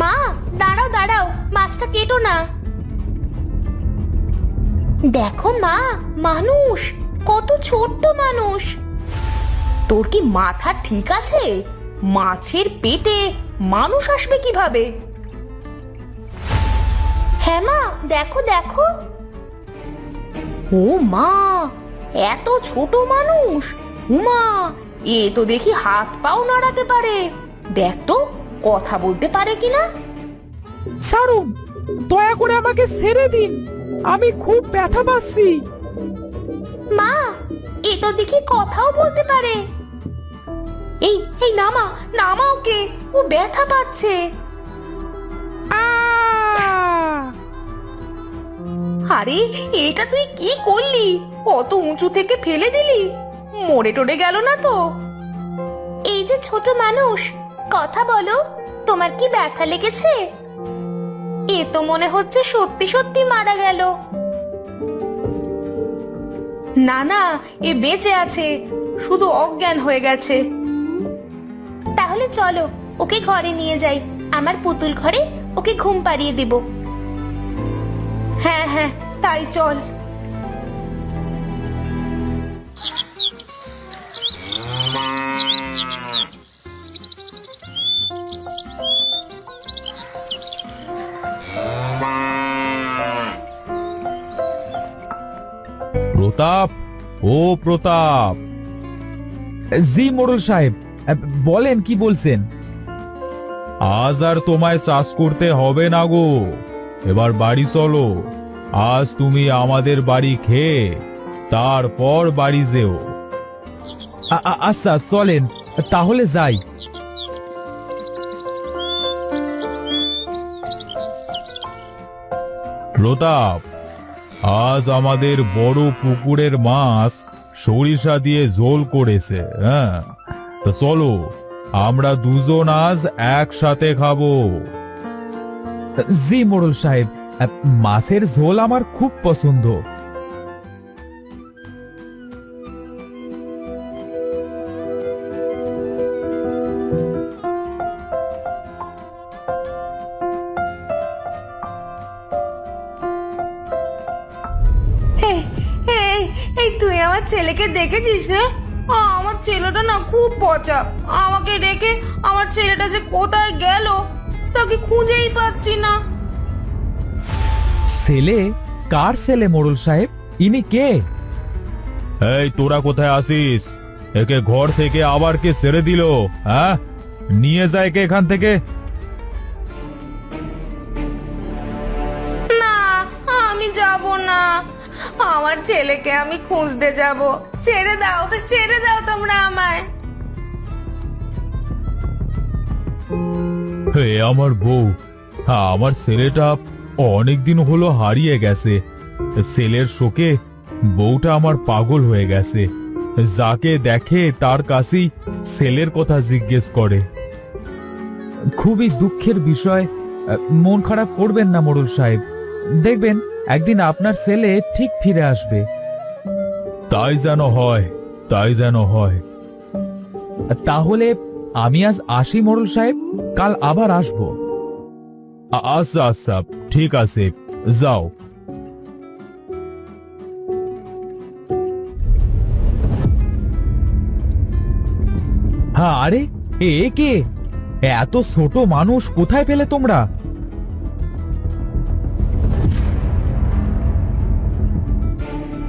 মা, দাঁড়াও দাঁড়াও, মাছটা কেটো না। দেখো মা, মানুষ, কত ছোট্ট মানুষ। তোর কি মাথা ঠিক আছে? মাছের পেটে মানুষ আসবে কিভাবে? হ্যাঁ মা, দেখো দেখো। ও মা, এত ছোট মানুষ! উমা, এ তো দেখি হাত পাও নাড়াতে পারে। দেখ তো কথা বলতে পারে কিনা। ছাড়ুন, দয়া করে আমাকে ছেড়ে দিন, আমি খুব ব্যথা পাচ্ছি। মা, এ তো দেখি কথাও বলতে পারে। এই এই নামা, নামা ওকে, ও ব্যথা পাচ্ছে। আহ! আরে, এটা তুই কি করলি? কত উঁচু থেকে ফেলে দিলি, মরে টরে গেল না তো? এই যে ছোট মানুষ, কথা বলো, তোমার কি ব্যথা লেগেছে? এ তো মনে হচ্ছে সত্যি সত্যি মারা গেল। না না, এ বেঁচে আছে, শুধু অজ্ঞান হয়ে গেছে। তাহলে চলো, ওকে ঘরে নিয়ে যাই, আমার পুতুল ঘরে ওকে ঘুম পাড়িয়ে দেব। হ্যাঁ হ্যাঁ, তাই চল। প্রতাপ, ও প্রতাপ। জি মোড়ল সাহেব, বলেন কি বলছেন? আজ আর তোমায় চাষ করতে হবে না গো, এবার বাড়ি চলো। আজ তুমি আমাদের বাড়ি খেয়ে তারপর বাড়ি যেও। আচ্ছা চলেন, তাহলে যাই। প্রতাপ, আজ আমাদের বড় পুকুরের মাছ সরিষা দিয়ে ঝোল করেছে। হ্যাঁ, তো চলো, আমরা দুজন আজ একসাথে খাবো। জি মোড়ল সাহেব, মাছের ঝোল আমার খুব পছন্দ। এই এই এই, তুই আমার ছেলেকে দেখেছিস রে? আমার ছেলেটা না খুব পচা। আমাকে রেখে আমার ছেলেটা যে কোথায় গেল তাকে খুঁজেই পাচ্ছি না। ছেলে? কার ছেলে মোড়ল সাহেব? ইনি কে? এই, তোরা কোথায় আসিস? একে ঘর থেকে আবার কে ছেড়ে দিল? হ্যাঁ, নিয়ে যায় কে এখান থেকে? না, আমি যাব না। আমার ছেলেকে আমি খুঁজতে যাব। ছেড়ে দাও, ছেড়ে দাও তোমরা আমায়। হে আমার বউ, হ্যাঁ, আমার ছেলেটা অনেকদিন হলো হারিয়ে গেছে। ছেলের শোকে বউটা আমার পাগল হয়ে গেছে। যাকে দেখে তার কাছেই ছেলের কথা জিজ্ঞেস করে। খুবই দুঃখের বিষয়, মন খারাপ করবেন না মোড়ল সাহেব, দেখবেন একদিন আপনার ছেলে ঠিক ফিরে আসবে। তাই যেন হয়, তাই যেন হয়। তাহলে আমি আজ আসি মোড়ল সাহেব, কাল আবার আসবো। আচ্ছা আচ্ছা, ঠিক আছে, যাও। হ্যাঁ, আরে এ কে? এত ছোট মানুষ কোথায় পেলে তোমরা?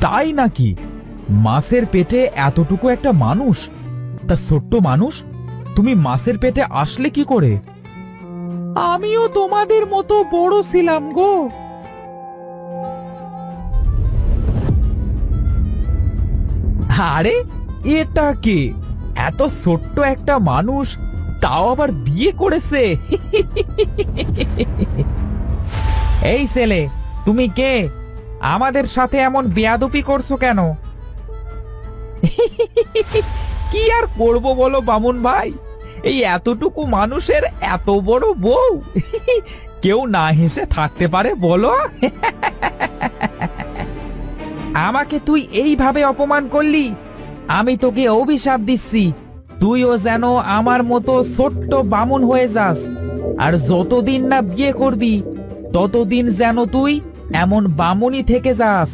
তাই নাকি? মাছের পেটে এতটুকু একটা মানুষ? তা ছোট্ট মানুষ, তুমি মাছের পেটে আসলে কি করে? আমিও তোমাদের মতো বড় ছিলাম গো। আরে, এটা কে? এত ছোট্ট একটা মানুষ, তাও আবার বিয়ে করেছে। এই ছেলে, তুমি কে? আমাদের সাথে এমন বেয়াদবি করছো কেন? কি আর করব বলো বামুন ভাই, এই এতটুকু মানুষের এত বড় বউ, কেউ না হেসে থাকতে পারে বলো? আমাকে তুই এইভাবে অপমান করলি, আমি তোকে অভিশাপ দিচ্ছি, তুইও যেন আমার মতো ছোট্ট বামুন হয়ে যাস। আর যতদিন না বিয়ে করবি ততদিন যেন তুই এমন বামুনি থেকে যাস।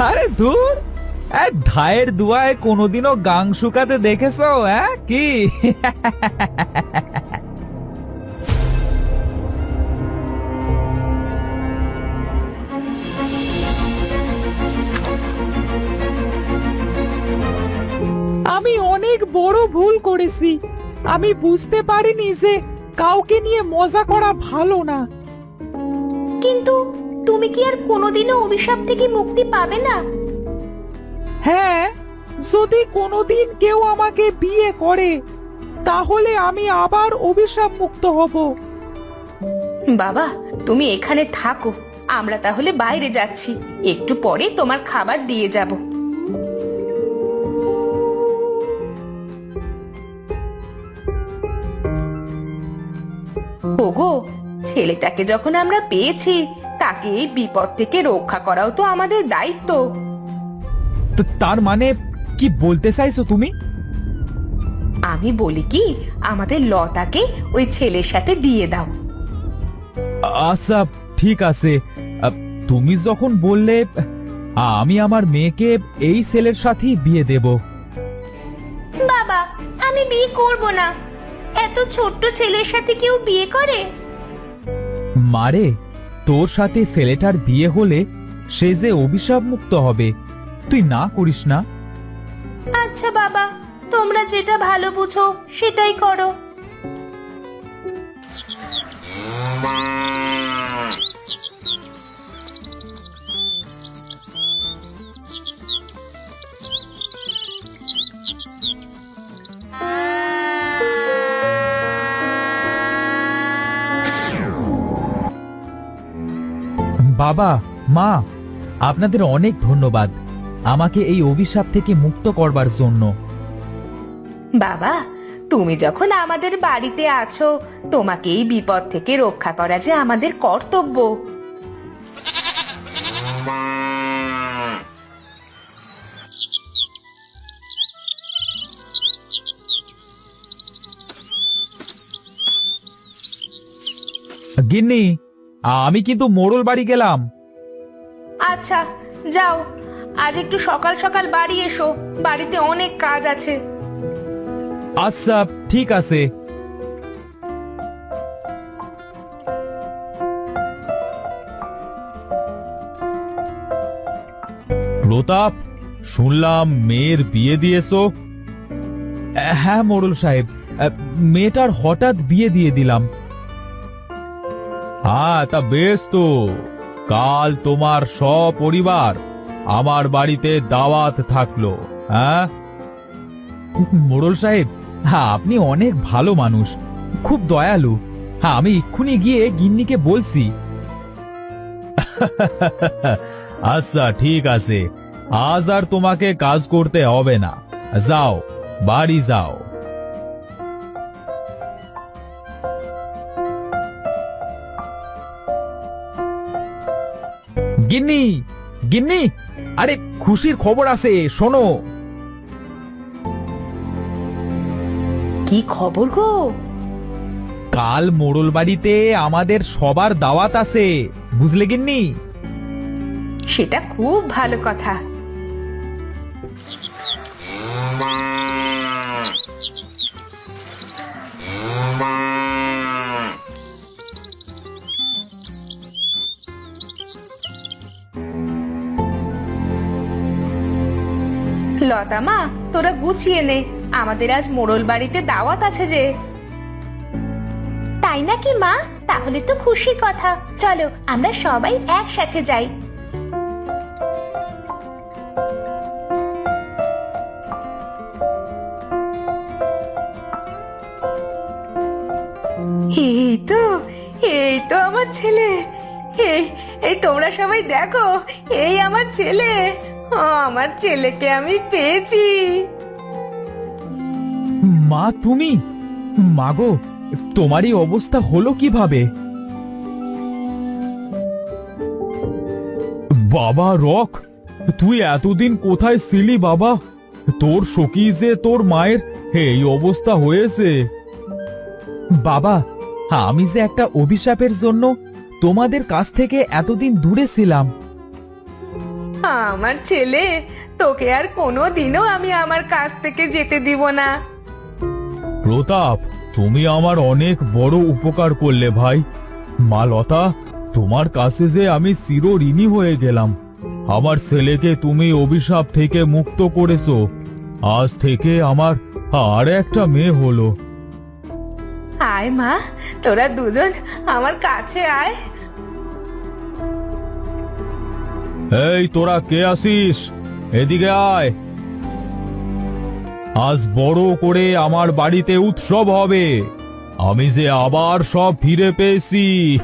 আরে দূর, ধায়ের দুয়ায় কোনোদিনও গাং শুকাতে দেখেছো কি? আমি অনেক বড় ভুল করেছি। আমি বুঝতে পারিনি যে কাউকে নিয়ে মজা করা ভালো না। কিন্তু তুমি কি আর কোনোদিনও অভিশাপ থেকে মুক্তি পাবে না? হ্যাঁ, যদি কোনোদিন কেউ আমাকে বিয়ে করে তাহলে আমি আবার অভিশাপ মুক্ত হব। বাবা, তুমি এখানে থাকো, আমরা তাহলে বাইরে যাচ্ছি, একটু পরে তোমার খাবার দিয়ে যাব। ওগো, ছেলেটাকে যখন আমরা পেয়েছি তাকে এই বিপদ থেকে রক্ষা করাও তো আমাদের দায়িত্ব। তো তার মানে কি বলতে চাইছো তুমি? আমি বলি কি, আমাদের লতাকে ওই ছেলের সাথে দিয়ে দাও। আচ্ছা ঠিক আছে, তুমি যখন বললে আমি আমার মেয়েকে এই ছেলের সাথেই বিয়ে দেব। বাবা, আমি বিয়ে করব না। এত ছোট্ট ছেলের সাথে কেউ বিয়ে করে? মারে, তোর সাথে ছেলেটার বিয়ে হলে সে যে অভিশাপ মুক্ত হবে, তুই না করিস না। আচ্ছা বাবা, তোমরা যেটা ভালো বুঝো সেটাই করো। বাবা, মা, আপনাদের অনেক ধন্যবাদ আমাকে এই অভিশাপ থেকে মুক্ত করবার জন্য। বাবা, তুমি যখন আমাদের বাড়িতে আছো, তোমাকে এই বিপদ থেকে রক্ষা করা যে আমাদের কর্তব্য। গিন্নি, আমি কিন্তু মোড়ল বাড়ি গেলাম। আচ্ছা যাও, আজ একটু সকাল সকাল বাড়ি এসো, বাড়িতে অনেক কাজ আছে। আচ্ছা ঠিক আছে। প্রতাপ, শুনলাম মেয়ের বিয়ে দিয়েছো? হ্যাঁ মোড়ল সাহেব, মেয়েটার হঠাৎ বিয়ে দিয়ে দিলাম। হ্যাঁ, তা বেশ তো। কাল তোমার সপরিবার আমার বাড়িতে দাওয়াত থাকলো। হ্যাঁ মোড়ল সাহেব, হ্যাঁ আপনি অনেক ভালো মানুষ, খুব দয়ালু। হ্যাঁ, আমি এক্ষুনি গিয়ে গিন্নিকে বলছি। আচ্ছা ঠিক আছে, আজ আর তোমাকে কাজ করতে হবে না, যাও বাড়ি যাও। গিন্নি, গিন্নি, আরে খুশির খবর আছে, শোনো। কি খবর গো? কাল মোড়ল বাড়িতে আমাদের সবার দাওয়াত আছে, বুঝলে গিন্নি? সেটা খুব ভালো কথা। লতা মা, তোরা গুছিয়ে নে, আমাদের আজ মোড়ল বাড়িতে দাওয়াত আছে যে। তাই নাকি মা? তাহলে তো খুশির কথা, চলো আমরা সবাই একসাথে যাই। এই তো, এই তো আমার ছেলে। এই এই তোমরা সবাই দেখো, এই আমার ছেলে। আমার ছেলেকে আমি পেয়েছি। মা, তুমি? মাগো, তোমার এই অবস্থা হলো কিভাবে? বাবা রক, তুই এতদিন কোথায় ছিলি বাবা? তোর সখী যে তোর মায়ের এই অবস্থা হয়েছে। বাবা, আমি যে একটা অভিশাপের জন্য তোমাদের কাছ থেকে এতদিন দূরে ছিলাম। আমার ছেলে, তোকে আর কোনো দিনও আমি আমার কাছ থেকে যেতে দিব না। প্রতাপ, তুমি আমার অনেক বড় উপকার করলে ভাই। মা লতা, তোমার কাছে যে আমি চিরঋণী হয়ে গেলাম। আমার ছেলেকে তুমি অভিশাপ থেকে মুক্ত করেছো। আজ থেকে আমার আর একটা মেয়ে হলো। আয় মা, তোরা দুজন আমার কাছে আয়। এই তোরা কে আসিস? এদিকে আয়। আজ বড় করে আমার বাড়িতে উৎসব হবে। আমি যে আবার সব ফিরে পেয়েছি।